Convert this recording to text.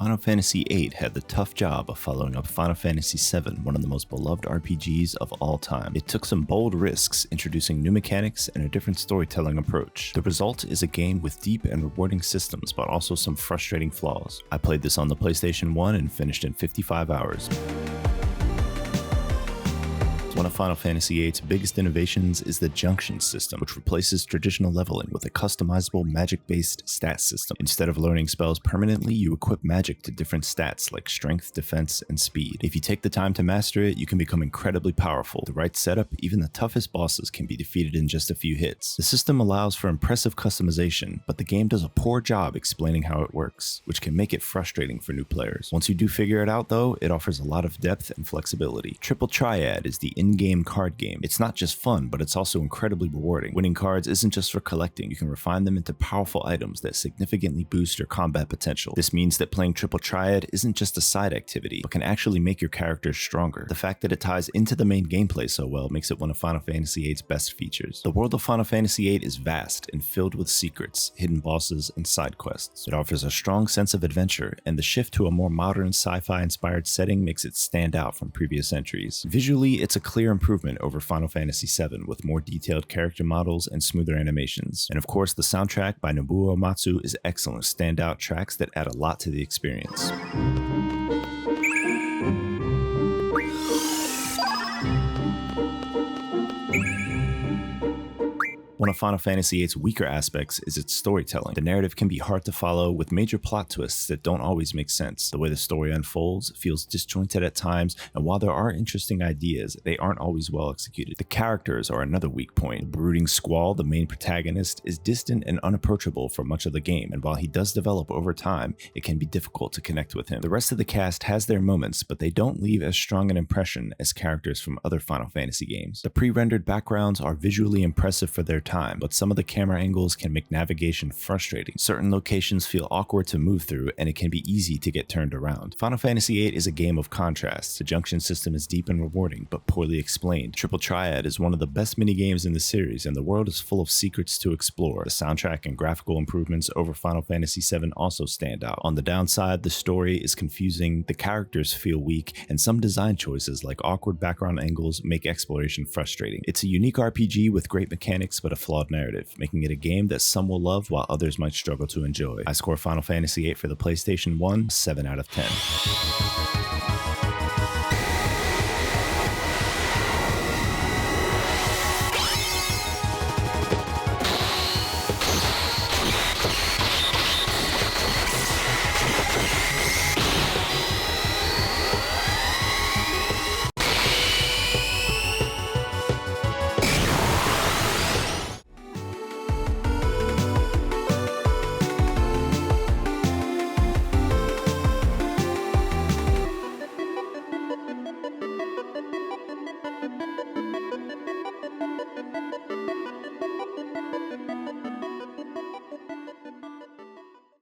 Final Fantasy VIII had the tough job of following up Final Fantasy VII, one of the most beloved RPGs of all time. It took some bold risks, introducing new mechanics and a different storytelling approach. The result is a game with deep and rewarding systems, but also some frustrating flaws. I played this on the PlayStation 1 and finished in 55 hours. One of Final Fantasy VIII's biggest innovations is the junction system, which replaces traditional leveling with a customizable magic-based stat system. Instead of learning spells permanently, you equip magic to different stats like strength, defense, and speed. If you take the time to master it, you can become incredibly powerful. The right setup, even the toughest bosses can be defeated in just a few hits. The system allows for impressive customization, but the game does a poor job explaining how it works, which can make it frustrating for new players. Once you do figure it out though, it offers a lot of depth and flexibility. Triple Triad is the in-game card game. It's not just fun, but it's also incredibly rewarding. Winning cards isn't just for collecting. You can refine them into powerful items that significantly boost your combat potential. This means that playing Triple Triad isn't just a side activity, but can actually make your characters stronger. The fact that it ties into the main gameplay so well makes it one of Final Fantasy VIII's best features. The world of Final Fantasy VIII is vast and filled with secrets, hidden bosses, and side quests. It offers a strong sense of adventure, and the shift to a more modern sci-fi inspired setting makes it stand out from previous entries. Visually, it's a clear improvement over Final Fantasy VII with more detailed character models and smoother animations. And of course, the soundtrack by Nobuo Uematsu is excellent, standout tracks that add a lot to the experience. One of Final Fantasy VIII's weaker aspects is its storytelling. The narrative can be hard to follow, with major plot twists that don't always make sense. The way the story unfolds feels disjointed at times, and while there are interesting ideas, they aren't always well executed. The characters are another weak point. The brooding Squall, the main protagonist, is distant and unapproachable for much of the game, and while he does develop over time, it can be difficult to connect with him. The rest of the cast has their moments, but they don't leave as strong an impression as characters from other Final Fantasy games. The pre-rendered backgrounds are visually impressive for their time, but some of the camera angles can make navigation frustrating. Certain locations feel awkward to move through, and it can be easy to get turned around. Final Fantasy VIII is a game of contrasts. The junction system is deep and rewarding, but poorly explained. Triple Triad is one of the best minigames in the series, and the world is full of secrets to explore. The soundtrack and graphical improvements over Final Fantasy VII also stand out. On the downside, the story is confusing, the characters feel weak, and some design choices like awkward background angles make exploration frustrating. It's a unique RPG with great mechanics, but a flawed narrative, making it a game that some will love while others might struggle to enjoy. I score Final Fantasy VIII for the PlayStation 1 7 out of 10.